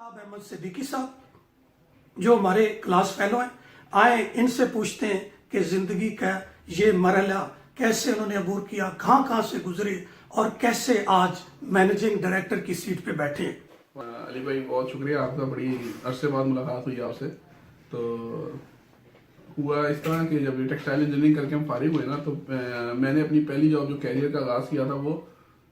शाहब अहमद सिद्दीकी साहब जो हमारे क्लास फेलो हैं, आए इनसे पूछते हैं कि जिंदगी का ये मरहला कैसे उन्होंने अबूर किया, कहाँ कहाँ से गुजरे और कैसे आज मैनेजिंग डायरेक्टर की सीट पे बैठे हैं। अली भाई बहुत शुक्रिया आपका, बड़ी अरसे बाद मुलाकात हुई आपसे। तो हुआ इस तरह कि जब टेक्सटाइल इंजीनियरिंग करके हम फारिग हुए ना, तो मैंने अपनी पहली जॉब जो कैरियर का आगाज़ किया था वो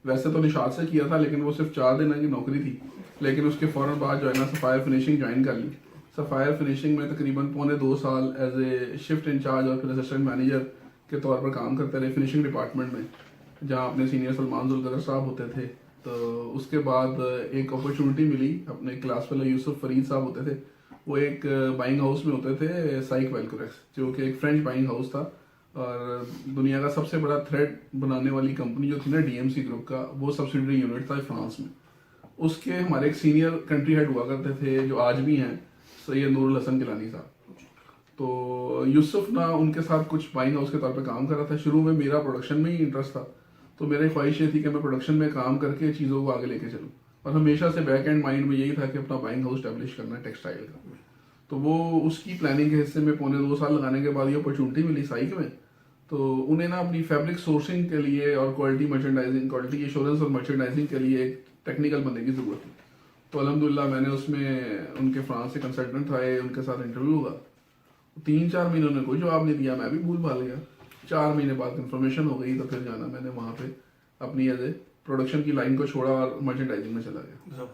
वैसे तो निशात से किया था, लेकिन वो सिर्फ 4 दिन की नौकरी थी। लेकिन उसके फ़ौरन बाद जो है ना सफ़ायर फिनिशिंग ज्वाइन कर ली। सफ़ायर फिनिशिंग में तकरीबन 1.25 साल एज ए शिफ्ट इंचार्ज और फिर असिस्टेंट मैनेजर के तौर पर काम करते रहे फिनिशिंग डिपार्टमेंट में, जहाँ अपने सीनियर सलमान जुल्कदर साहब होते थे। तो उसके बाद एक अपॉर्चुनिटी मिली, अपने क्लास फेलो यूसुफ फरीद साहब होते थे, वो एक बाइंग हाउस में होते थे, साइक वेलकोरेक्स, जो कि एक फ्रेंच बाइंग हाउस था और दुनिया का सबसे बड़ा थ्रेड बनाने वाली कंपनी जो थी ना डीएमसी ग्रुप का, वो सब्सिडरी यूनिट था फ्रांस में। उसके हमारे एक सीनियर कंट्री हेड हुआ करते थे जो आज भी हैं, सैयद नूरुल हसन गिलानी साहब। तो यूसुफ ना उनके साथ कुछ बाइंग हाउस के तौर पे काम कर रहा था। शुरू में मेरा प्रोडक्शन में ही इंटरेस्ट था, तो मेरी ख्वाहिश ये थी कि मैं प्रोडक्शन में काम करके चीज़ों को आगे लेके चलूँ, और हमेशा से बैक एंड माइंड में यही था कि अपना बाइंग हाउस स्टैब्लिश करना है टेक्सटाइल का। तो वो उसकी प्लानिंग के हिस्से में 1.25 साल लगाने के बाद ये अपॉर्चुनिटी मिली साइक में। तो उन्हें ना अपनी फैब्रिक सोर्सिंग के लिए और क्वालिटी मर्चेंडाइजिंग, क्वालिटी एश्योरेंस और मर्चेंडाइजिंग के लिए एक टेक्निकल बंदे की ज़रूरत थी। तो अल्हम्दुलिल्लाह मैंने उसमें उनके फ्रांस से कंसल्टेंट आए, उनके साथ इंटरव्यू हुआ। 3-4 महीनों ने कोई जवाब नहीं दिया, मैं भी भूल भाल गया। 4 महीने बाद कंफर्मेशन हो गई, तो फिर जाना मैंने वहाँ पे अपनी एज ए प्रोडक्शन की लाइन को छोड़ा और मर्चेंडाइजिंग में चला गया।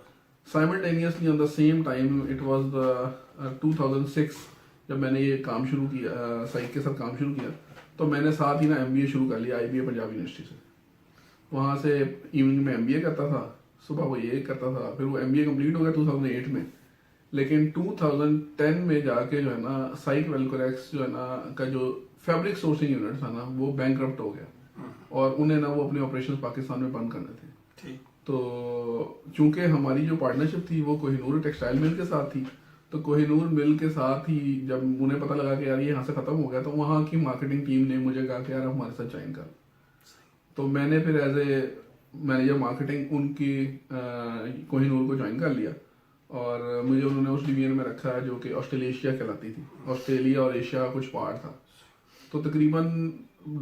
Simultaneously on the same time it was the 2006 जब मैंने ये काम शुरू किया, साइक के साथ काम शुरू किया, तो मैंने साथ ही ना एमबीए शुरू कर लिया आईबीए पंजाब यूनिवर्सिटी से। वहाँ से इवनिंग में एमबीए करता था, सुबह वो ये करता था। फिर वो एमबीए कंप्लीट हो गया 2008 में, लेकिन 2010 में जाके जो है ना साइक वेलकोरेक्स जो है ना का जो फैब्रिक सोर्सिंग यूनिट था ना, वो बैंकरप्ट हो गया और उन्हें ना वो अपने ऑपरेशंस पाकिस्तान में बंद करने थे। तो चूंकि हमारी जो पार्टनरशिप थी वो कोहिनूर टेक्सटाइल मिल के साथ थी, तो कोहिनूर मिल के साथ ही जब उन्हें पता लगा कि यार ये यहाँ से ख़त्म हो गया, तो वहाँ की मार्केटिंग टीम ने मुझे कहा कि यार हमारे साथ ज्वाइन कर। तो मैंने फिर एज ए मैनेजर मार्केटिंग उनकी कोहिनूर को ज्वाइन कर लिया और मुझे उन्होंने उस डिवीजन में रखा है जो कि ऑस्ट्रेलेशिया कहलाती थी। ऑस्ट्रेलिया और एशिया का कुछ पार्ट था। तो तकरीबन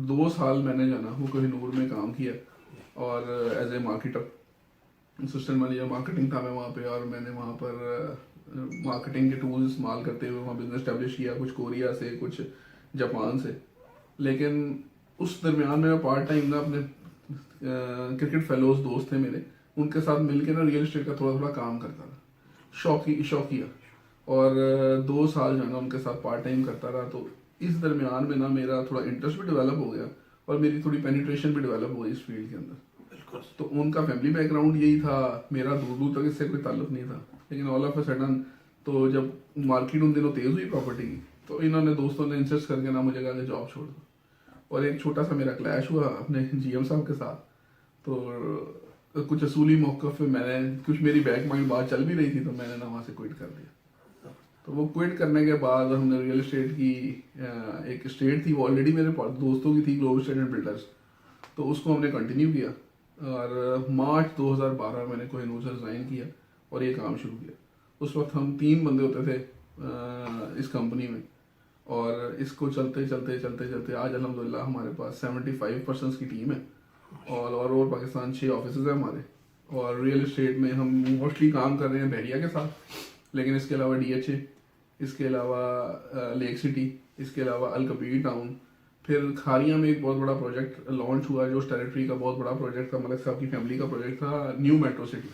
2 साल मैंने जो ना वो कोहिनूर में काम किया और as a marketer, assistant manager marketing था मैं वहाँ पे। और मैंने वहाँ पर मार्केटिंग के टूल्स इस्तेमाल करते हुए वहाँ बिजनेस स्टैब्लिश किया, कुछ कोरिया से, कुछ जापान से। लेकिन उस दरमियान में पार्ट टाइम ना अपने क्रिकेट फेलोज दोस्त थे मेरे, उनके साथ मिलकर ना रियल एस्टेट का थोड़ा थोड़ा काम करता था, शौकिया। और 2 साल जो है ना उनके साथ पार्ट टाइम करता रहा। तो इस दरमियान में ना मेरा थोड़ा इंटरेस्ट भी डेवलप हो गया और मेरी थोड़ी पेनिट्रेशन भी डेवलप हो गई इस फील्ड के अंदर। तो उनका फैमिली बैकग्राउंड यही था, मेरा दूर दूर तक इससे कोई ताल्लुक नहीं था। लेकिन ऑल ऑफ अ सडन तो जब मार्केट उन दिनों तेज हुई प्रॉपर्टी की, तो इन्होंने दोस्तों ने इंसिस्ट करके ना मुझे कहा कि जॉब छोड़ दो। और एक छोटा सा मेरा क्लैश हुआ अपने जीएम साहब के साथ। तो कुछ असूली मौक़िफ़ पे मैंने, कुछ मेरी बैक माइंड बात चल भी रही थी, तो मैंने ना वहाँ से क्विट कर दिया। तो वो क्विट करने के बाद हमने रियल एस्टेट की एक स्टेट थी, वो ऑलरेडी मेरे दोस्तों की थी, ग्लोबल स्टेट एंड बिल्डर्स, तो उसको हमने कंटिन्यू किया। और मार्च 2012 मैंने कोहिनूर से रिज़ाइन किया और ये काम शुरू किया। उस वक्त हम 3 बंदे होते थे इस कंपनी में, और इसको चलते चलते चलते चलते आज अल्हम्दुलिल्लाह हमारे पास 75 पर्सनस की टीम है और ऑल ओवर पाकिस्तान 6 ऑफिसेज हैं हमारे। और रियल एस्टेट में हम मोस्टली काम कर रहे हैं बहरिया के साथ, लेकिन इसके अलावा डीएचए, इसके अलावा लेक सिटी, इसके अलावा अल कबीर टाउन। फिर खारिया में एक बहुत बड़ा प्रोजेक्ट लॉन्च हुआ जो उस टेरिटरी का बहुत बड़ा प्रोजेक्ट था, मलिक साहब की फैमिली का प्रोजेक्ट था, न्यू मेट्रो सिटी।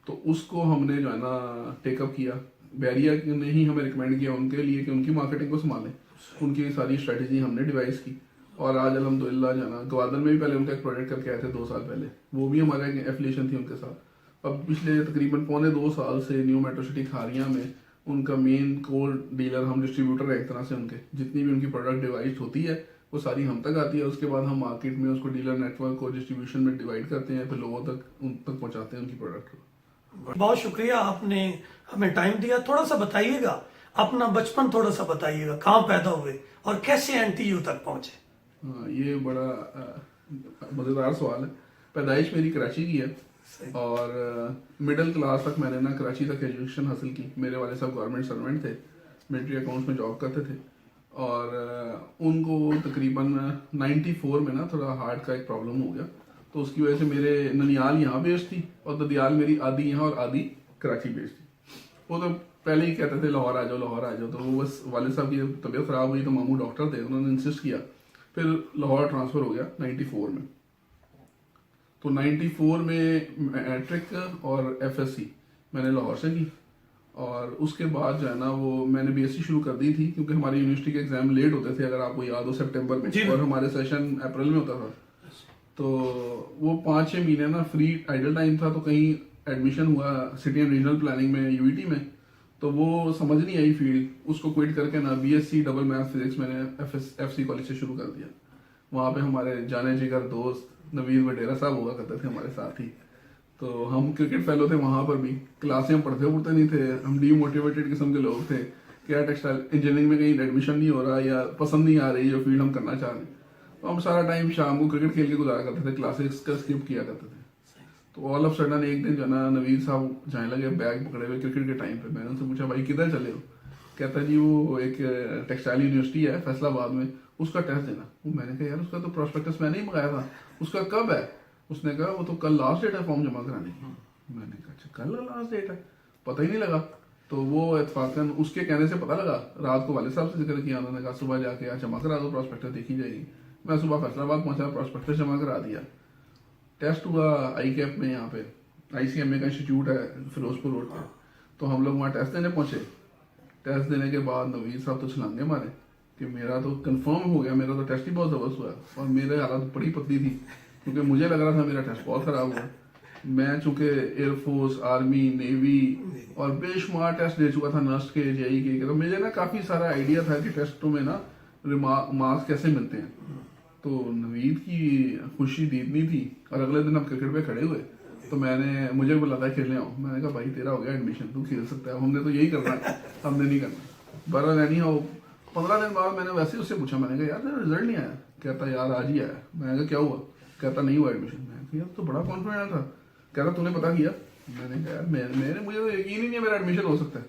तो उसको हमने जो है ना टेकअप किया। बैरिया ने ही हमें रिकमेंड किया उनके लिए कि उनकी मार्केटिंग को संभालें, उनकी सारी स्ट्रेटजी हमने डिवाइस की। और आज अल्हम्दुलिल्लाह जो है ना ग्वादर में भी पहले उनका एक प्रोजेक्ट करके आए थे 2 साल पहले, वो भी हमारा एक एफिलिएशन थी उनके साथ। अब पिछले तकरीबन 1.25 साल से न्यू मेट्रो सिटी खारिया में उनका मेन कोर डीलर, हम डिस्ट्रीब्यूटर है एक तरह से। उनके जितनी भी उनकी प्रोडक्ट डिवाइस होती है वो सारी हम तक आती है। उसके बाद हम मार्केट में उसको डीलर नेटवर्क को डिस्ट्रीब्यूशन में डिवाइड करते हैं, फिर लोगों तक उन तक पहुंचाते हैं उनकी प्रोडक्ट को। बहुत शुक्रिया, आपने हमें टाइम दिया। थोड़ा सा बताइएगा अपना बचपन, थोड़ा सा बताइएगा कहाँ पैदा हुए और कैसे एनटीयू तक पहुंचे। हाँ, ये बड़ा मज़ेदार सवाल है। पैदाइश मेरी कराची की है और मिडिल क्लास तक मैंने ना कराची तक एजुकेशन हासिल की। मेरे वाले साहब गवर्नमेंट सर्वेंट थे, मिलिट्री अकाउंट्स में जॉब करते थे, और उनको तकरीबन 94 में ना थोड़ा हार्ट का एक प्रॉब्लम हो गया, तो उसकी वजह से मेरे ननियाल यहाँ बेस्ड थी और ददियाल मेरी आधी यहाँ और आधी कराची बेस्ड थी। वो तो पहले ही कहते थे लाहौर आ जाओ लाहौर आ जाओ, तो वो बस वाले साहब की तबीयत ख़राब हुई तो मामू डॉक्टर थे, उन्होंने इंसिस्ट किया, फिर लाहौर ट्रांसफ़र हो गया 94 में। तो 94 में मैट्रिक और एफएससी मैंने लाहौर से की, और उसके बाद जो है ना वो मैंने बीएससी शुरू कर दी थी, क्योंकि हमारी यूनिवर्सिटी के एग्जाम लेट होते थे, अगर आपको याद हो, सितंबर में, और हमारे सेशन अप्रैल में होता था। तो वो 5-6 महीने ना फ्री आइडल टाइम था, तो कहीं एडमिशन हुआ सिटी एंड रीजनल प्लानिंग में यूईटी में, तो वो समझ नहीं आई फील्ड, उसको क्विट करके ना बीएससी डबल मैथ फिजिक्स मैंने एफसी कॉलेज से शुरू कर दिया। वहाँ पे हमारे जाने जिगर दोस्त नवीद वडेरा साहब हुआ करते थे हमारे साथ ही, तो हम क्रिकेट फेलो थे वहाँ पर भी, क्लासें हम पढ़ते नहीं थे, हम डीमोटिवेटेड किस्म के लोग थे कि यार टेक्सटाइल इंजीनियरिंग में कहीं एडमिशन नहीं हो रहा या पसंद नहीं आ रही जो फील्ड हम करना चाह रहे हैं, तो हम सारा टाइम शाम को क्रिकेट खेल के गुजारा करते थे, क्लासेस का स्किप किया करते थे। तो ऑल ऑफ सडन एक दिन जो ना नवीद साहब जाने लगे बैग पकड़े हुए क्रिकेट के टाइम पे। मैंने उनसे पूछा भाई किधर चले हो? कहता जी वो एक टेक्सटाइल यूनिवर्सिटी है फैसलाबाद में, उसका टेस्ट देना। वो मैंने कहा यार उसका तो प्रोस्पेक्टस मैंने ही मंगाया था, उसका कब है? उसने कहा वो तो कल लास्ट डेट है फॉर्म जमा कराने की। मैंने कहा अच्छा कल लास्ट डेट है, पता ही नहीं लगा। तो वो इत्फाकन उसके कहने से पता लगा, रात को वाले साहब से जिक्र किया, उन्होंने कहा सुबह जाके यार जमा करा दो, प्रोस्पेक्टस देखी जाएगी। मैं सुबह फैसलाबाद पहुंचा, प्रोस्पेक्टस जमा करा दिया। टेस्ट हुआ आई कैप में, यहाँ पे ICMA का इंस्टीट्यूट है फिरोजपुर रोड पे, तो हम लोग वहाँ टेस्ट देने पहुंचे। टेस्ट देने के बाद नवीद साहब तो छलांगे मारे कि मेरा तो कंफर्म हो गया, मेरा तो टेस्ट ही बहुत जबरदस्त हुआ, और मेरे हालत बड़ी पतली थी क्योंकि मुझे लग रहा था मेरा टेस्ट बहुत खराब हुआ। मैं चूंकि एयरफोर्स, आर्मी, नेवी और बेशुमार टेस्ट दे चुका था, नर्स के, JEE के, तो मुझे ना काफी सारा आइडिया था कि टेस्टों में ना मार्क्स कैसे मिलते हैं। तो नवीद की खुशी दीदनी थी, और अगले दिन हम क्रिकेट पे खड़े हुए, तो मुझे बोला था खेलने आओ। मैंने कहा भाई तेरा हो गया एडमिशन, तू खेल सकता है, हमने तो यही करना है, हमने नहीं करना। बहरहाल नहीं हो 15 दिन बाद मैंने वैसे ही उससे पूछा, मैंने कहा यार तेरा रिजल्ट नहीं आया? कहता यार आज ही आया। मैंने कहा क्या हुआ? कहता नहीं हुआ एडमिशन। मैंने कहा यार तो बड़ा कॉन्फिडेंट था। कहता तूने पता किया? मैंने कहा यार मुझे तो यकीन ही नहीं है मेरा एडमिशन हो सकता है।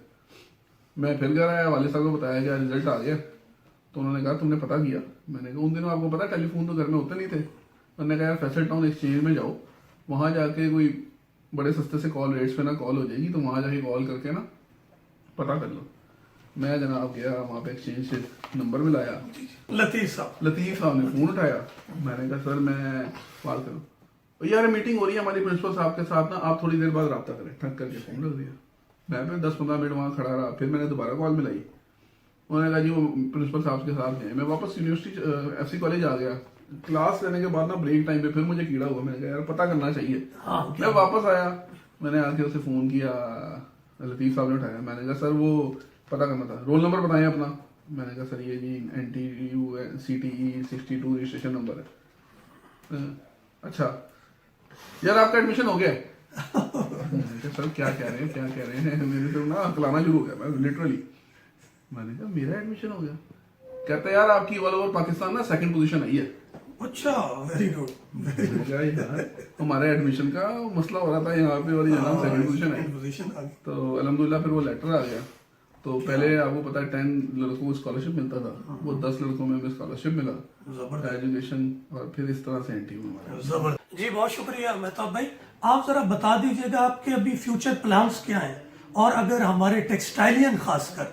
मैं फिर घर आया, वाले साहब को बताया कि रिजल्ट आ गया, तो उन्होंने कहा तुमने पता किया? मैंने कहा उन दिनों आपको पता टेलीफोन तो घर में होते नहीं थे। उन्होंने कहा यार फैसल टाउन एक्सचेंज में जाओ, वहाँ जाके कोई बड़े सस्ते से कॉल रेट्स पे ना कॉल हो जाएगी, तो वहाँ जाके कॉल करके ना पता कर लो। मैं जनाब गया वहाँ पे एक्सचेंज से नंबर मिलाया, लतीफ़ साहब ने फ़ोन उठाया। मैंने कहा सर मैं बात करूँ यार मीटिंग हो रही है हमारी प्रिंसिपल साहब के साथ ना, आप थोड़ी देर बाद रब्ता करें। ठक करके फ़ोन रख दिया। मैं फिर 10-15 मिनट वहाँ खड़ा रहा, फिर मैंने दोबारा कॉल मिलाई। उन्होंने कहा जी वो प्रिंसिपल साहब के साथ गए। मैं वापस यूनिवर्सिटी FC कॉलेज आ गया। क्लास लेने के बाद ना ब्रेक टाइम पे फिर मुझे कीड़ा हुआ, मैंने कहा यार पता करना चाहिए। मैं वापस आया, मैंने आके उसे फ़ोन किया, लतीफ़ साहब ने उठाया। मैंने कहा सर वो पता करना था, रोल नंबर बताएं अपना। मैंने कहा सर ये जी NTU CTE 62 रजिस्ट्रेशन नंबर है। अच्छा यार आपका एडमिशन हो गया? मैंने कहा सर क्या कह रहे हैं मेरे तो ना अकलाना शुरू हो गया मैं लिटरली। मैंने कहा मेरा एडमिशन हो गया? कहता यार आपकी ऑल ओवर पाकिस्तान ना 2nd पोजीशन आई है। अच्छा वेरी गुड। यार हमारे एडमिशन का मसला हो रहा था यहाँ पे, और यहाँ 2nd पोजीशन आई, तो अल्हम्दुलिल्लाह फिर वो लेटर आ गया। तो पहले आपको पता है 10 लड़कों को स्कॉलरशिप मिलता था, वो 10 लड़कों में स्कॉलरशिप मिला, एजुकेशन, और फिर इस तरह से NTU में। जी बहुत शुक्रिया मेहताब भाई। आप जरा बता दीजिएगा आपके अभी फ्यूचर प्लान्स क्या हैं, और अगर हमारे टेक्सटाइलियन खासकर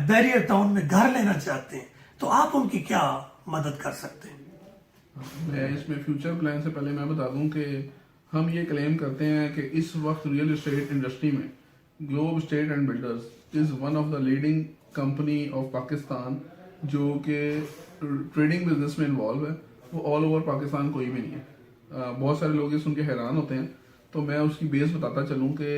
बैरियर टाउन में घर लेना चाहते हैं तो आप उनकी क्या मदद कर सकते हैं? मैं इसमें फ्यूचर प्लान से पहले मैं बता दूं कि हम ये क्लेम करते हैं कि इस वक्त रियल एस्टेट इंडस्ट्री में globe state and builders is one of the leading company of Pakistan, जो कि ट्रेडिंग बिजनेस में इन्वॉल्व है। वो ऑल ओवर पाकिस्तान कोई भी नहीं है। बहुत सारे लोग ये सुन के हैरान होते हैं, तो मैं उसकी बेस बताता चलूँ कि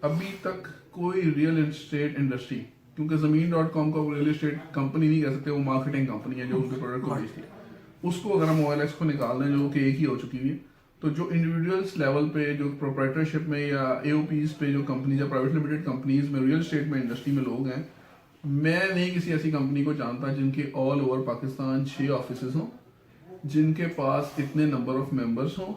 अभी तक कोई रियल एस्टेट इंडस्ट्री, क्योंकि ज़मीन.com को रियल एस्टेट कंपनी नहीं कह सकते, वो मार्केटिंग कंपनी है जो उनके प्रोडक्ट को बेचती है। उसको अगर हम OLX को निकाल दें जो कि एक ही हो चुकी हुई है, तो जो इंडिविजुअल्स लेवल पे, जो प्रोप्राइटरशिप में या AOPs पे जो कंपनीज या प्राइवेट लिमिटेड कंपनीज में रियल एस्टेट में इंडस्ट्री में लोग हैं, मैं नहीं किसी ऐसी कंपनी को जानता जिनके ऑल ओवर पाकिस्तान 6 ऑफिस हों, जिनके पास इतने नंबर ऑफ मेंबर्स हों,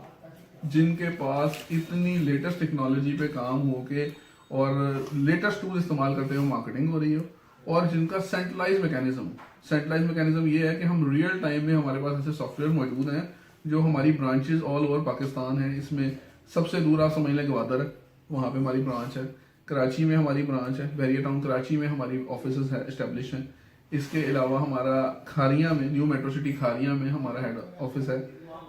जिनके पास इतनी लेटेस्ट टेक्नोलॉजी पे काम हो के और लेटेस्ट टूल इस्तेमाल करते हुए मार्केटिंग हो रही हो, और जिनका सेंट्रलाइज मैकेनिज्म ये है कि हम रियल टाइम में हमारे पास ऐसे सॉफ्टवेयर मौजूद हैं जो हमारी ब्रांचेस ऑल ओवर पाकिस्तान है। इसमें सबसे दूर आप समझ लें ग्वादर है, वहाँ पे हमारी ब्रांच है। कराची में हमारी ब्रांच है, बैरियर टाउन कराची में हमारी ऑफिस है एस्टेब्लिश हैं। इसके अलावा हमारा खारिया में, न्यू मेट्रो सिटी खारिया में हमारा हेड ऑफिस है।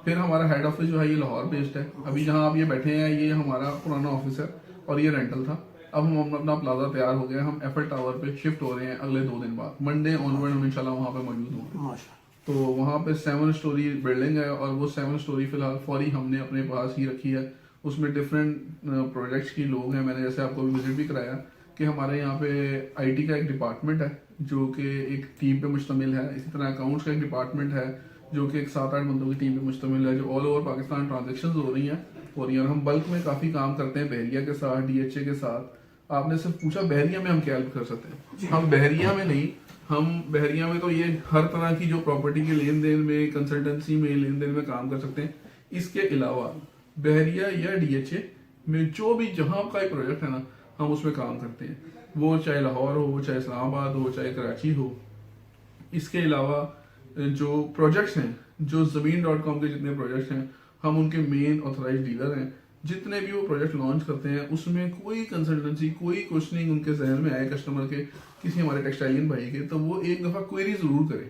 फिर हमारा हेड ऑफिस जो है ये लाहौर बेस्ड है। अभी जहाँ आप ये बैठे हैं ये हमारा पुराना ऑफिस है और ये रेंटल था। अब हम अपना प्लाजा तैयार हो गया, हम एफएल टावर पे शिफ्ट हो रहे हैं अगले 2 दिन बाद। मंडे ऑनवर्ड हम इंशाल्लाह वहाँ पे मौजूद होंगे। माशा तो वहाँ पे 7 स्टोरी बिल्डिंग है और वो 7 स्टोरी फिलहाल फौरी हमने अपने पास ही रखी है। उसमें डिफरेंट प्रोजेक्ट्स की लोग हैं। मैंने जैसे आपको विजिट भी कराया कि हमारे यहाँ पे आईटी का एक डिपार्टमेंट है जो कि एक टीम पे मुश्तमिल है। इसी तरह अकाउंट्स का एक डिपार्टमेंट है जो कि एक 7-8 बंदों की टीम पे मुश्तमिल है, जो ऑल ओवर पाकिस्तान ट्रांजेक्शन्स हो रही हैं। और हम बल्क में काफ़ी काम करते हैं बहरिया के साथ, डीएचए के साथ। आपने सिर्फ पूछा बहरिया में हम क्या हेल्प कर सकते हैं। हम बहरिया में नहीं, हम बहरिया में तो ये हर तरह की जो प्रॉपर्टी के लेन देन में, कंसल्टेंसी में, लेन देन में काम कर सकते हैं। इसके अलावा बहरिया या डीएचए में जो भी जहां का प्रोजेक्ट है ना, हम उसमें काम करते हैं। वो चाहे लाहौर हो, चाहे इस्लामाबाद हो, चाहे कराची हो। इसके अलावा जो प्रोजेक्ट्स हैं, जो ज़मीन.com के जितने प्रोजेक्ट्स हैं, हम उनके मेन ऑथराइज डीलर हैं। जितने भी वो प्रोजेक्ट लॉन्च करते हैं उसमें कोई कंसल्टेंसी, कोई क्वेश्चनिंग उनके जहन में आए कस्टमर के, किसी हमारे टेक्सटाइलियन भाई के, तो वो एक दफ़ा क्वेरी ज़रूर करे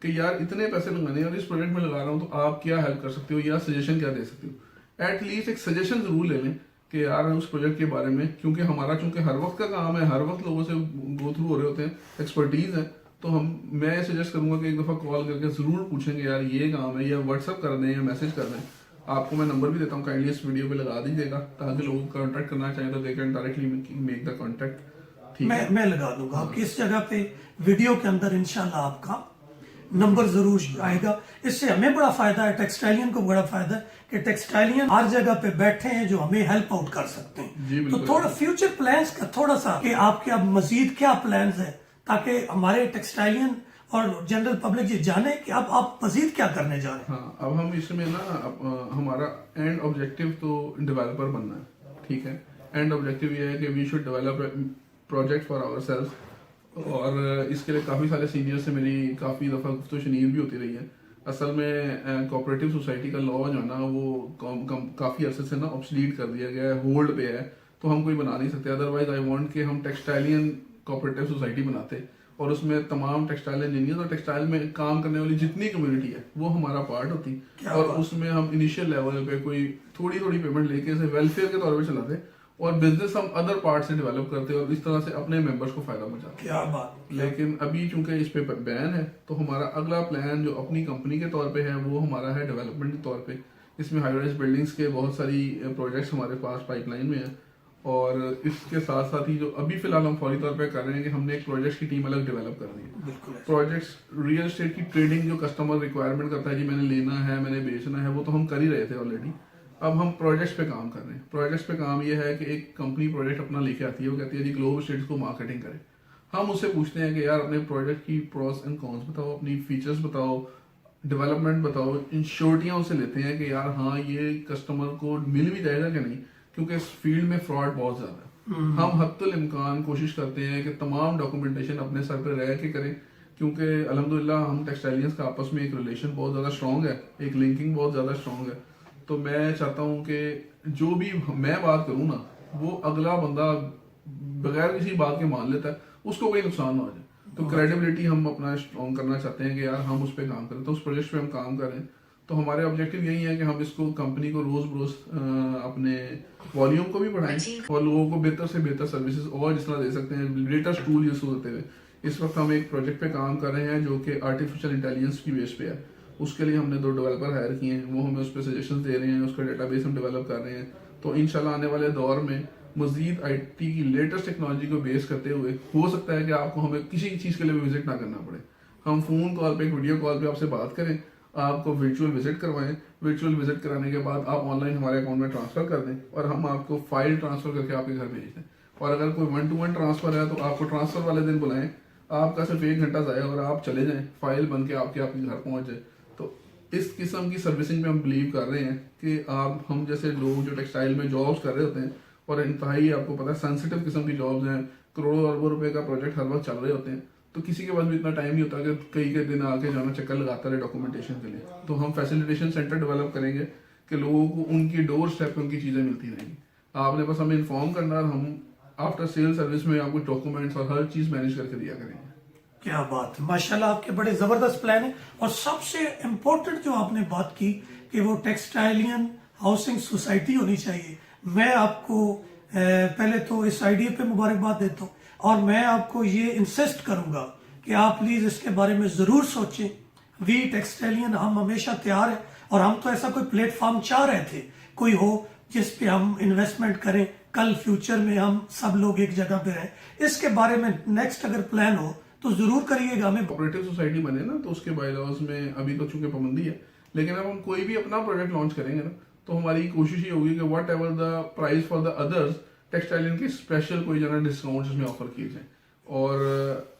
कि यार इतने पैसे लगाने और इस प्रोजेक्ट में लगा रहा हूँ, तो आप क्या हेल्प कर सकते हो या सजेशन क्या दे सकते हो। एटलीस्ट एक सजेशन ज़रूर ले लें कि यार उस प्रोजेक्ट के बारे में, क्योंकि हमारा चूंकि हर वक्त का काम है, हर वक्त लोगों से गो थ्रू हो रहे होते हैं, एक्सपर्टीज़ है। तो मैं सजेस्ट करूंगा कि एक दफ़ा कॉल करके ज़रूर पूछेंगे यार ये काम है, या व्हाट्सअप कर दें या मैसेज कर दें। आपको मैं नंबर भी देता हूँ, काइंडली इस वीडियो पे लगा दीजिएगा ताकि लोग कांटेक्ट करना चाहें तो they can directly make the contact. ठीक है, मैं लगा दूंगा आपकी इस जगह पे वीडियो के अंदर इंशाल्लाह आपका नंबर जरूर आएगा। इससे हमें बड़ा फायदा है, टेक्सटाइलियन को बड़ा फायदा है कि टेक्सटाइलियन हर जगह पे बैठे हैं जो हमें हेल्प आउट कर सकते हैं। तो थोड़ा फ्यूचर प्लान्स का थोड़ा सा कि आपके अब मजीद क्या प्लान्स है, ताकि हमारे टेक्सटाइलियन और जनरल पब्लिक ये जाने कि अब आप मजीद क्या करने जा रहे हैं। हाँ, अब हम इसमें ना हमारा एंड ऑब्जेक्टिव तो डेवलपर बनना है। ठीक है, एंड ऑब्जेक्टिव ये है कि we should develop project for ourselves. और इसके लिए काफ़ी सारे सीनियर से मेरी काफ़ी दफ़ा गुफ्तगू शनीर भी होती रही है। असल में कोऑपरेटिव सोसाइटी का लॉ जो है ना, वो काफ़ी अरसे से ना ऑब्सलीट कर दिया गया है, होल्ड पे है, तो हम कोई बना नहीं सकते। अदरवाइज आई वांट कि हम टेक्सटाइलियन कोऑपरेटिव सोसाइटी बनाते और उसमें तमाम टेक्सटाइल इंजीनियर और टेक्सटाइल में काम करने वाली जितनी कम्युनिटी है वो हमारा पार्ट होती, और उसमें हम इनिशियल लेवल पे कोई थोड़ी थोड़ी पेमेंट लेके इसे वेलफेयर के तौर पे चलाते और बिजनेस हम अदर पार्ट से डेवलप करते और इस तरह से अपने मेंबर्स को फायदा पहुंचाते। क्या बात। लेकिन अभी चूंकि इस पे बैन है, तो हमारा अगला प्लान जो अपनी कंपनी के तौर पे है वो हमारा है डेवलपमेंट के तौर पे। इसमें हाई राइज बिल्डिंग्स के बहुत सारी प्रोजेक्ट्स हमारे पास पाइपलाइन में है। और इसके साथ साथ ही जो अभी फिलहाल हम फौरी तौर पे कर रहे हैं कि हमने एक प्रोजेक्ट की टीम अलग डेवलप करनी है। प्रोजेक्ट्स रियल एस्टेट की ट्रेडिंग जो कस्टमर रिक्वायरमेंट करता है, जी मैंने लेना है, मैंने बेचना है, वो तो हम कर ही रहे थे ऑलरेडी। अब हम प्रोजेक्ट्स पे काम कर रहे हैं। प्रोजेक्ट्स पे काम ये है कि एक कंपनी प्रोजेक्ट अपना लेके आती है, वो कहती है जी ग्लोबल स्टेट्स को मार्केटिंग करें। हम उससे पूछते हैं कि यार अपने प्रोजेक्ट की प्रोस एंड कॉन्स बताओ, अपनी फीचर्स बताओ, डेवलपमेंट बताओ। इन श्योरिटियां उससे लेते हैं कि यार हाँ ये कस्टमर को मिल भी जाएगा कि नहीं, क्योंकि इस फील्ड में फ्रॉड बहुत ज्यादा है। हम हद्दुल इम्कान कोशिश करते हैं कि तमाम डॉक्यूमेंटेशन अपने सर पे रह के करें, क्योंकि अल्हम्दुलिल्लाह हम टेक्सटाइलियंस का आपस में एक रिलेशन बहुत ज्यादा स्ट्रॉन्ग है, एक लिंकिंग बहुत ज्यादा स्ट्रॉन्ग है। तो मैं चाहता हूँ कि जो भी मैं बात करूँ ना, वो अगला बंदा बगैर किसी बात के मान लेता है, उसको कोई नुकसान ना हो जाए। तो क्रेडिबिलिटी हम अपना स्ट्रॉन्ग करना चाहते हैं कि यार हम उस पर काम करें, तो उस प्रोजेक्ट पे हम काम करें। तो हमारे ऑब्जेक्टिव यही है कि हम इसको कंपनी को रोज बरोज अपने वॉल्यूम को भी बढ़ाएं और लोगों को बेहतर से बेहतर सर्विसेज और जिस तरह दे सकते हैं लेटेस्ट टूल यूज होते हुए। इस वक्त हम एक प्रोजेक्ट पे काम कर रहे हैं जो कि आर्टिफिशियल इंटेलिजेंस की बेस पे है। उसके लिए हमने 2 डेवलपर हायर किए हैं, वो हमें उस पर सजेशन दे रहे हैं, उसका डेटाबेस हम डेवलप कर रहे हैं। तो इंशाल्लाह आने वाले दौर में मजीद आईटी की लेटेस्ट टेक्नोलॉजी को बेस करते हुए हो सकता है कि आपको हमें किसी चीज़ के लिए विजिट ना करना पड़े। हम फोन कॉल पे, एक वीडियो कॉल पे आपसे बात करें, आपको वर्चुअल विजिट करवाएं। वर्चुअल विजिट कराने के बाद आप ऑनलाइन हमारे अकाउंट में ट्रांसफर कर दें और हम आपको फाइल ट्रांसफर करके आपके घर भेज दें। और अगर कोई 1-to-1 ट्रांसफर है तो आपको ट्रांसफर वाले दिन बुलाएं, आपका सिर्फ 1 घंटा जाए और आप चले जाएं, फाइल बन के आपके घर पहुंच जाए। तो इस किस्म की सर्विसिंग में हम बिलीव कर रहे हैं कि आप हम जैसे लोग जो टेक्सटाइल में जॉब्स कर रहे होते हैं, और इंतहाई आपको पता है सेंसिटिव किस्म की जॉब्स हैं, करोड़ों अरबों रुपए का प्रोजेक्ट हर वक्त चल रहे होते हैं, तो किसी के पास भी इतना टाइम नहीं होता कि कई कई दिन आके जाना चक्कर लगाता रहे डॉक्यूमेंटेशन के लिए। तो हम फैसिलिटेशन सेंटर डेवलप करेंगे कि लोगों को उनकी डोर स्टेप पे उनकी चीज़ें मिलती रहेंगी। आपने बस हमें इन्फॉर्म करना और हम आफ्टर सेल सर्विस में आपको डॉक्यूमेंट्स और हर चीज़ मैनेज करके दिया करेंगे। क्या बात है, माशाल्लाह आपके बड़े जबरदस्त प्लान है। और सबसे इम्पोर्टेंट जो आपने बात की कि वो टेक्सटाइलियन हाउसिंग सोसाइटी होनी चाहिए। मैं आपको पहले तो इस आइडिया पे मुबारकबाद देता हूँ, और मैं आपको ये इंसिस्ट करूंगा कि आप प्लीज इसके बारे में जरूर सोचें। वी टेक्सटाइलियन हम हमेशा तैयार हैं, और हम तो ऐसा कोई प्लेटफॉर्म चाह रहे थे कोई हो जिस पे हम इन्वेस्टमेंट करें, कल फ्यूचर में हम सब लोग एक जगह पे रहें। इसके बारे में नेक्स्ट अगर प्लान हो तो जरूर करिएगा। हमें कोऑपरेटिव सोसाइटी बने ना, तो उसके बायलॉज में अभी तो चूंकि पाबंदी है, लेकिन अब हम कोई भी अपना प्रोजेक्ट लॉन्च करेंगे ना, तो हमारी कोशिश ये होगी कि whatever the price for the others, टेक्सटाइलियन की स्पेशल कोई जना डिस्काउंट इसमें ऑफर किए जाए। और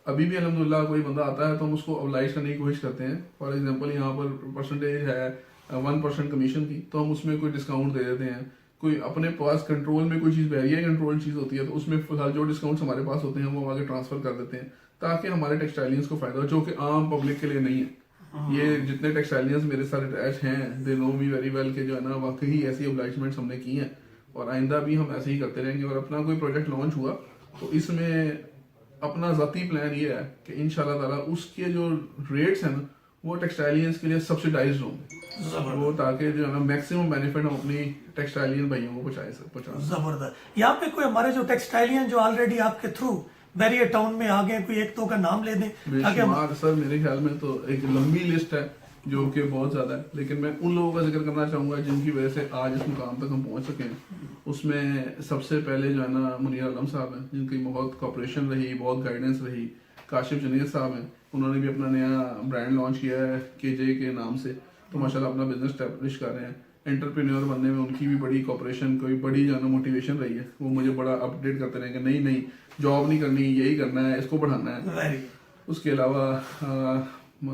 अभी भी अल्हम्दुलिल्लाह कोई बंदा आता है तो हम उसको अवलाइज करने की कोशिश करते हैं। फॉर एग्जांपल यहाँ पर परसेंटेज है 1% कमीशन की, तो हम उसमें कोई डिस्काउंट दे देते हैं। कोई अपने पास कंट्रोल में कोई चीज़ बैरियर कंट्रोल चीज़ होती है, तो उसमें फिलहाल जो डिस्काउंट्स हमारे पास होते हैं वो आगे ट्रांसफर कर देते हैं, ताकि हमारे टेक्सटाइलियंस को फायदा हो, जो कि आम पब्लिक के लिए नहीं है। ये जितने टेक्सटाइलियंस मेरे साथ अटैच हैं, they know me very well कि जो है ना वाकई ऐसी ऑब्लाइजमेंट्स हमने की हैं, और आइंदा भी हम ऐसे ही करते रहेंगे। और अपना कोई प्रोजेक्ट लॉन्च हुआ तो इसमें अपना ज़ाती प्लान ये है कि इंशाल्लाह ताला उसके जो रेट्स हैं ना वो टेक्सटाइलियंस के लिए सब्सिडाइज होंगे, वो ताकि जो है ना मैक्सिमम बेनिफिट हम अपनी टेक्सटाइलियन भाइयों को पहुंचा। जबरदस्त। यहाँ पे कोई हमारे जो टेक्सटाइलियन जो ऑलरेडी आपके थ्रू बैरियर टाउन में आ गए, कोई एक दो का नाम ले दें ताकि बेशुमार सर, मेरे ख्याल में तो एक लंबी लिस्ट है जो कि बहुत ज्यादा है, लेकिन मैं उन लोगों का जिक्र करना चाहूंगा जिनकी वजह से आज इस मुकाम तक हम पहुंच सके हैं। उसमें सबसे पहले जो है ना मुनीर आलम साहब हैं, जिनकी बहुत कॉपरेशन रही, बहुत गाइडेंस रही। काशिफ जनीर साहब हैं, उन्होंने भी अपना नया ब्रांड लॉन्च किया है केजे के नाम से, तो माशाल्लाह अपना बिजनेस स्टैब्लिश कर रहे हैं। एंटरप्रेन्योर बनने में उनकी भी बड़ी कॉपरेशन, कोई बड़ी जो है मोटिवेशन रही है। वो मुझे बड़ा अपडेट करते रहे कि नहीं नहीं जॉब नहीं करनी, यही करना है, इसको बढ़ाना है। उसके अलावा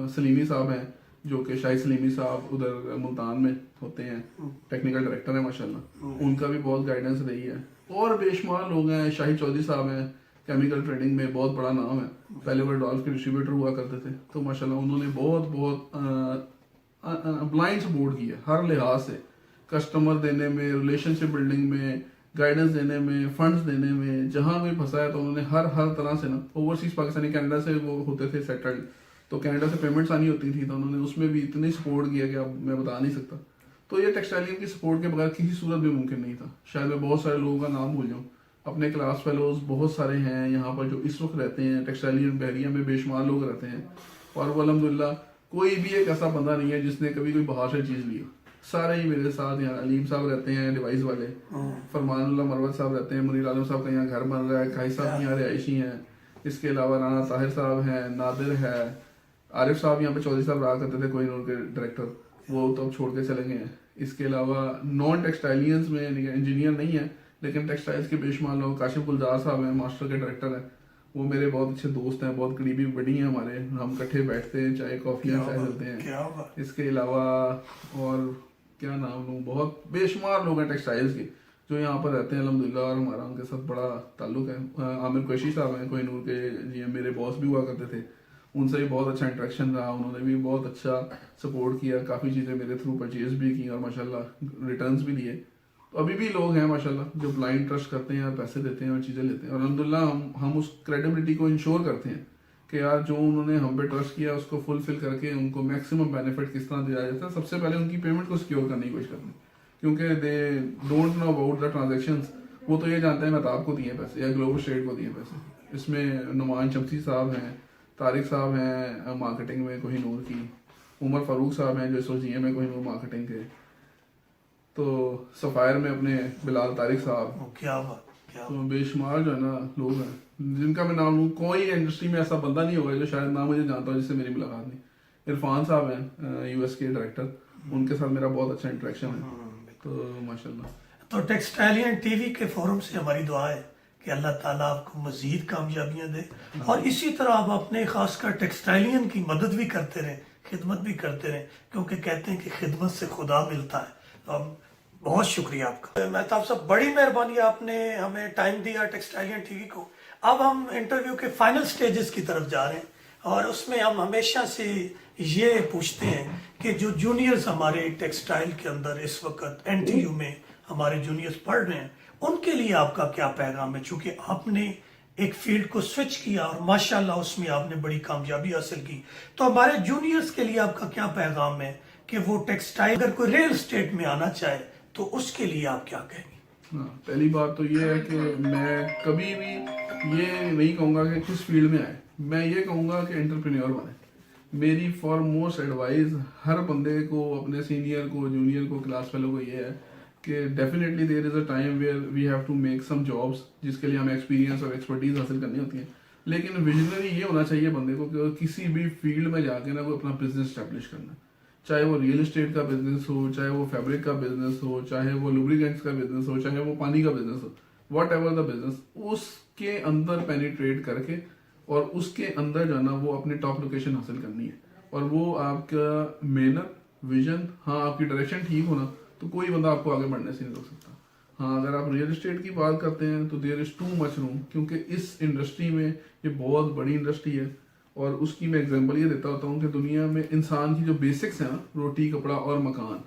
सलीमी साहब हैं, जो कि शाहिद सलीमी साहब उधर मुल्तान में होते हैं, टेक्निकल डायरेक्टर है माशाल्लाह, उनका भी बहुत गाइडेंस रही है। और बेशुमार लोग हैं, शाहिद चौधरी साहब हैं, केमिकल ट्रेडिंग में बहुत बड़ा नाम है, पहले वो डॉल्फ के डिस्ट्रीब्यूटर हुआ करते थे, तो माशाल्लाह उन्होंने बहुत ब्लाइंड सपोर्ट किया हर लिहाज से, कस्टमर देने में, रिलेशनशिप बिल्डिंग में, गाइडेंस देने में, फंड्स देने में। जहां कोई फंसा है तो उन्होंने हर तरह से ना, ओवरसीज पाकिस्तानी कनाडा से वो होते थे सेटल्ड, तो कनाडा से पेमेंट्स आनी होती थी, तो उन्होंने उसमें भी इतनी सपोर्ट किया कि अब मैं बता नहीं सकता। तो ये टेक्सटाइलियन की सपोर्ट के बगैर किसी सूरत में मुमकिन नहीं था। शायद मैं बहुत सारे लोगों का नाम भूल जाऊँ, अपने क्लास फेलोज बहुत सारे हैं यहाँ पर जो इस वक्त रहते हैं टेक्सटाइलियन बहरिया में, बेशुमार लोग रहते हैं, और वो अल्हम्दुलिल्लाह कोई भी एक ऐसा बंदा नहीं है जिसने कभी कोई बाहर से चीज़ ली हो। सारे ही मेरे साथ यहाँ अलीम साहब रहते हैं डिवाइस वाले, फरमानुल्लाह मरवत साहब रहते हैं, मुनीर आलम साहब का यहाँ घर बन रहा है, खाई साहब यहाँ रिहायशी हैं, इसके अलावा राना ताहिर साहब हैं, नादिर है, आरिफ साहब यहाँ पे चौधरी साहब रहा करते थे कोहिनूर के डायरेक्टर, वो तो अब छोड़ के चले गए हैं। इसके अलावा नॉन टेक्सटाइलियंस में इंजीनियर नहीं है लेकिन टेक्सटाइल्स के बेशुमार लोग, काशिफ गुलजार साहब हैं, मास्टर के डायरेक्टर हैं, वो मेरे बहुत अच्छे दोस्त हैं, बहुत करीबी बड़ी हैं हमारे, हम इकट्ठे बैठते हैं, चाय कॉफियाँ चाय चलते हैं। इसके अलावा और क्या नाम लूँ, बहुत बेशुमार लोग हैं टेक्सटाइल्स के जो यहाँ पर रहते हैं अल्हम्दुलिल्लाह, और हमारा उनके साथ बड़ा ताल्लुक है। आमिर कुरैशी साहब हैं कोहिनूर के, जी मेरे बॉस भी हुआ करते थे, उनसे भी बहुत अच्छा इंटरेक्शन रहा, उन्होंने भी बहुत अच्छा सपोर्ट किया, काफ़ी चीज़ें मेरे थ्रू परचेज भी की और माशाल्लाह रिटर्न्स भी दिए। तो अभी भी लोग हैं माशाल्लाह जो ब्लाइंड ट्रस्ट करते हैं, पैसे देते हैं और चीज़ें लेते हैं, और अल्हम्दुलिल्लाह हम उस क्रेडिबिलिटी को इंश्योर करते हैं कि यार जो उन्होंने हम पे ट्रस्ट किया उसको फुलफिल करके उनको मैक्सिमम बेनिफिट किस तरह दिया जाता है। सबसे पहले उनकी पेमेंट को सिक्योर करने की कोशिश करते हैं, क्योंकि they don't know about the transactions. वो तो ये जानते हैं मैं आपको दिए पैसे या ग्लोबल स्टेट को दिए पैसे। इसमें नुमान शमसी साहब हैं, तारिक साहब हैं मार्केटिंग में कोहिनूर की, उमर फारूक साहब हैं जो इस वक्त GM है कोहिनूर मार्केटिंग के, तो सफायर में अपने बिलाल तारिक साहब, क्या बात, तो बेशुमार जो है ना लोग हैं जिनका मैं नाम लूँ, कोई इंडस्ट्री में ऐसा बंदा नहीं होगा जो शायद ना मुझे जानता हो जिससे मेरी मुलाकात नहीं। इरफान साहब हैं US के डायरेक्टर, उनके साथ मेरा बहुत अच्छा इंटरेक्शन है, तो माशाल्लाह। तो टेक्सटाइलियन TV के फोरम से हमारी दुआ है कि अल्लाह ताला आपको मजीद कामयाबियां दे, और इसी तरह आप अपने खासकर टेक्सटाइलियन की मदद भी करते रहें खिदमत भी करते रहें, क्योंकि कहते हैं कि खिदमत से खुदा मिलता है। तो बहुत शुक्रिया आपका मेहताब साहब, बड़ी मेहरबानी, आपने हमें टाइम दिया टेक्सटाइलियन टीवी को। अब हम इंटरव्यू के फाइनल स्टेजेस की तरफ जा रहे हैं, और उसमें हम हमेशा से ये पूछते हैं कि जो जूनियर्स हमारे टेक्सटाइल के अंदर इस वक्त NTU में हमारे जूनियर्स पढ़ रहे हैं, उनके लिए आपका क्या पैगाम है? चूंकि आपने एक फील्ड को स्विच किया और माशाल्लाह उसमें आपने बड़ी कामयाबी हासिल की, तो हमारे जूनियर्स के लिए आपका क्या पैगाम है कि वो टेक्सटाइल, अगर कोई रियल एस्टेट में आना चाहे तो उसके लिए आप क्या कहेंगे? हाँ, पहली बात तो ये है कि मैं कभी भी ये नहीं कहूँगा कि किस फील्ड में आए, मैं ये कहूँगा कि एंटरप्रेन्योर बने। मेरी फॉरमोस्ट एडवाइस हर बंदे को, अपने सीनियर को, जूनियर को, क्लास फेलो को ये है कि definitely there is a time where we have to make some jobs, जिसके लिए हमें एक्सपीरियंस और एक्सपर्टीज हासिल करनी होती है। लेकिन विजनरी ये होना चाहिए बंदे को कि किसी भी फील्ड में जाके ना वो अपना बिजनेस स्टैब्लिश करना, चाहे वो रियल एस्टेट का बिजनेस हो, चाहे वो फैब्रिक का बिजनेस हो, चाहे वो लुब्रिकेंट्स का बिजनेस हो, चाहे वो पानी का बिजनेस हो, वॉट एवर द बिजनेस, उसके अंदर पेनिट्रेट करके और उसके अंदर जाना, वो अपनी टॉप लोकेशन हासिल करनी है। और वो आपका मेहनत, विजन, हाँ आपकी डायरेक्शन ठीक होना, तो कोई बंदा आपको आगे बढ़ने से नहीं रोक सकता। हाँ, अगर आप रियल एस्टेट की बात करते हैं तो there is too much room, क्योंकि इस इंडस्ट्री में ये बहुत बड़ी इंडस्ट्री है। और उसकी मैं एग्जांपल ये देता होता हूँ कि दुनिया में इंसान की जो बेसिक्स हैं ना, रोटी, कपड़ा और मकान,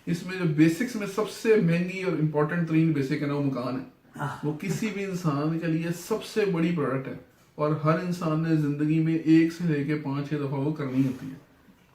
इसमें जो बेसिक्स में सबसे महंगी और इम्पोर्टेंट तरीन बेसिक है ना, वो मकान है। वो किसी भी इंसान के लिए सबसे बड़ी प्रोडक्ट है, और हर इंसान ने जिंदगी में 1 से लेके 5-6 दफा वो करनी होती है।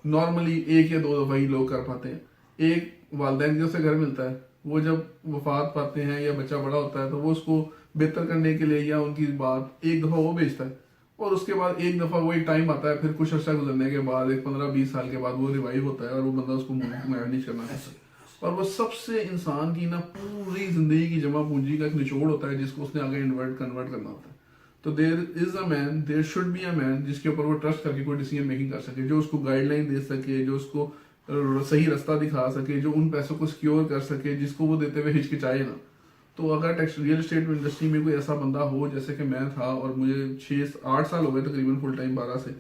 नॉर्मली 1 या 2 दफा ही लोग कर पाते हैं। एक वालिदैन जो से घर मिलता है, वो जब वफात पाते हैं या बच्चा बड़ा होता है तो वो उसको बेहतर करने के लिए या उनकी बात 1 दफा वो बेचता है, और उसके बाद 1 दफा वो एक टाइम आता है, फिर कुछ अर्सा गुजरने के बाद, एक 15-20 साल के बाद वो रिवाइव होता है और वो बंदा उसको मैनेज करना चाहता है। और वो सबसे इंसान की ना पूरी जिंदगी की जमा पूंजी का एक निचोड़ होता है, जिसको उसने आगे कन्वर्ट करना होता है। तो there is a man, there should be a man जिसके ऊपर वो ट्रस्ट करके कोई डिसीजन मेकिंग कर सके, जो उसको गाइडलाइन दे सके, जो उसको सही रास्ता दिखा सके, जो उन पैसों को सिक्योर कर सके, जिसको वो देते हुए हिचकिचाए ना। तो अगर रियल एस्टेट इंडस्ट्री में कोई ऐसा बंदा हो, जैसे कि मैं था, और मुझे 6-8 साल हो गए तकरीबन फुल टाइम 12 से,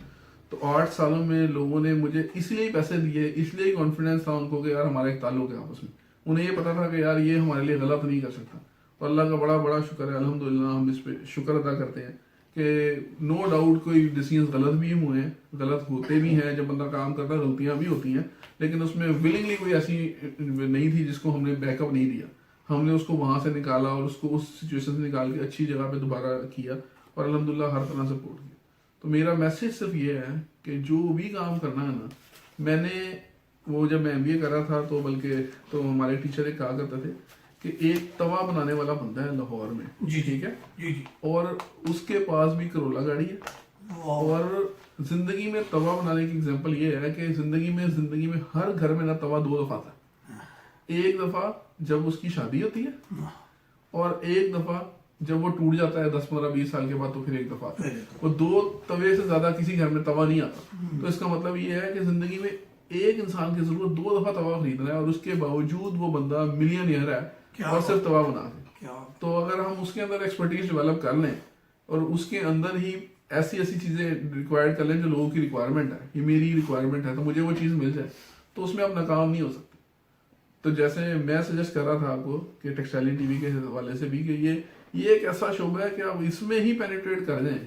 तो 8 सालों में लोगों ने मुझे इसलिए ही पैसे दिए, इसलिए ही कॉन्फिडेंस था उनको कि यार हमारा एक ताल्लुक है आपस में। उन्हें ये पता था कि यार ये हमारे लिए गलत नहीं कर सकता। और अल्लाह का बड़ा बड़ा शुक्र है, अल्हम्दुलिल्लाह, हम इस पे शुक्र अदा करते हैं कि नो डाउट कोई डिसीजन गलत भी हुए हैं, गलत होते भी हैं, जब बंदा काम करता है गलतियां भी होती हैं, लेकिन उसमें विलिंगली कोई ऐसी नहीं थी जिसको हमने बैकअप नहीं दिया। हमने उसको वहां से निकाला और उसको उस सिचुएशन से निकाल के अच्छी जगह पे दोबारा किया, और अल्हम्दुलिल्लाह हर तरह सपोर्ट किया। तो मेरा मैसेज सिर्फ ये है कि जो भी काम करना है ना, मैंने वो जब मैं MBA कर रहा था तो बल्कि तो हमारे टीचर एक कहा करते थे कि एक तवा बनाने वाला बंदा है लाहौर में, जी ठीक है जी जी, और उसके पास भी करोला गाड़ी है। और जिंदगी में तवा बनाने की एग्जांपल ये है कि जिंदगी में हर घर में ना तवा 2 दफा आता है। एक दफा जब उसकी शादी होती है, और एक दफा जब वो टूट जाता है 10-15-20 साल के बाद, तो फिर एक दफा आता है। वो 2 तवे से ज्यादा किसी घर में तवा नहीं आता। तो इसका मतलब ये है कि जिंदगी में एक इंसान की जरूरत 2 दफा तवा खरीदना है, और उसके बावजूद वो बंदा मिलियनियर है और सिर्फ तवा बना के। तो अगर हम उसके अंदर एक्सपर्टीज डेवलप कर लें और उसके अंदर ही ऐसी चीजें रिक्वायर्ड कर लें जो लोगों की रिक्वायरमेंट है, ये मेरी रिक्वायरमेंट है, तो मुझे वो चीज मिल जाए, तो उसमें आप नाकाम नहीं हो सकते। तो जैसे मैं सजेस्ट कर रहा था आपको कि टेक्सटाइलियन टीवी के हवाले से भी कि ये एक ऐसा शोबा है कि आप इसमें ही पेनिट्रेट कर जाएं।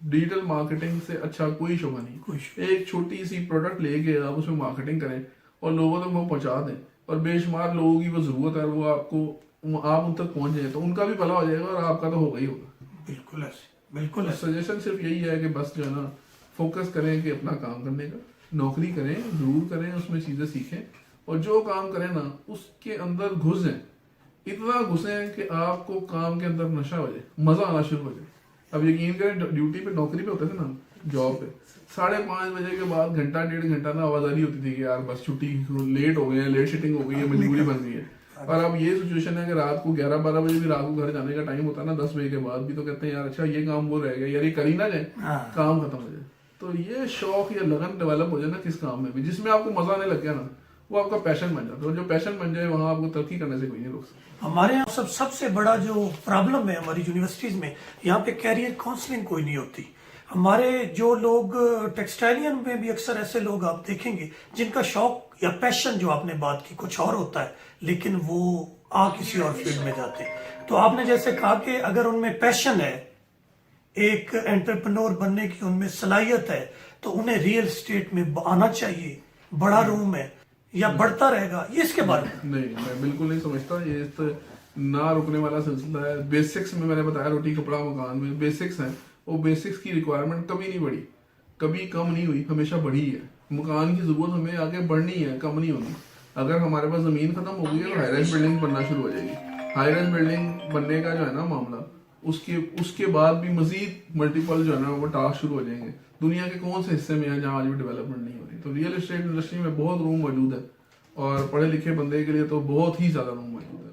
डिजिटल मार्केटिंग से अच्छा कोई शोबा नहीं। एक छोटी सी प्रोडक्ट लेके आप उसमें मार्केटिंग करें और लोगों तक वो पहुंचा दें, और बेशुमार लोगों की वो जरूरत है, वो आप उन तक पहुंच जाए, तो उनका भी भला हो जाएगा और आपका तो होगा ही होगा। बिल्कुल ऐसे, बिल्कुल ऐसे। सजेशन सिर्फ यही है कि बस जो है ना, फोकस करें कि अपना काम करने का, नौकरी करें, जरूर करें, उसमें चीजें सीखें, और जो काम करें ना उसके अंदर घुस जाएं, इतना घुसें कि आपको काम के अंदर नशा हो जाए, मजा आना शुरू हो जाए। अब यकीन करें, ड्यूटी पे, नौकरी पे होते थे ना, जॉब पे 5:30 बजे के बाद घंटा 1.5 घंटा ना आवाज आ रही होती थी कि यार बस छुट्टी, लेट हो गए हैं, लेट शिफ्टिंग हो गई है, मजबूरी बन गई है। और अब ये सिचुएशन है कि रात को 11-12 बजे भी रात को घर जाने का टाइम होता है ना, 10 बजे के बाद भी, तो कहते हैं यार अच्छा ये काम वो रह गया, यार ये कर ही ना जाए, काम खत्म हो जाए। तो ये शौक या लगन डेवलप हो जाए ना किस काम में भी, जिसमें आपको मजा आने लग गया ना, वो आपका पैशन बन जाता है। और जो पैशन बन जाए, वहां आपको तरक्की करने से कोई नहीं रोक सकता। हमारे यहाँ सबसे बड़ा जो प्रॉब्लम है हमारी यूनिवर्सिटीज में, यहाँ पे कैरियर काउंसलिंग कोई नहीं होती। हमारे जो लोग टेक्सटाइलियन में भी अक्सर ऐसे लोग आप देखेंगे जिनका शौक या पैशन जो आपने बात की कुछ और होता है, लेकिन वो किसी और फील्ड में जाते हैं। तो आपने जैसे कहा कि अगर उनमें पैशन है, एक एंटरप्रेन्योर बनने की उनमें सलाहियत है, तो उन्हें रियल एस्टेट में आना चाहिए। बड़ा रूम है या बढ़ता रहेगा, ये इसके बारे में नहीं, मैं बिल्कुल नहीं समझता। ये तो ना रुकने वाला सिलसिला है। बेसिक्स में मैंने बताया, रोटी कपड़ा मकान में बेसिक्स हैं, वो बेसिक्स की रिक्वायरमेंट कभी नहीं बढ़ी, कभी कम नहीं हुई, हमेशा बढ़ी है। मकान की जरूरत हमें आगे बढ़नी है, कम नहीं होनी। अगर हमारे पास जमीन खत्म हो गई है तो हाई राइज बिल्डिंग बनना शुरू हो जाएगी। हाई राइज बिल्डिंग बनने का जो है ना मामला, उसके बाद भी मजीद मल्टीपल जो है ना वो टास्क शुरू हो जाएंगे। दुनिया के कौन से हिस्से में है जहाँ आज भी डेवलपमेंट नहीं हो रही? तो रियल एस्टेट इंडस्ट्री में बहुत रूम मौजूद है, और पढ़े लिखे बंदे के लिए तो बहुत ही ज्यादा रूम मौजूद है।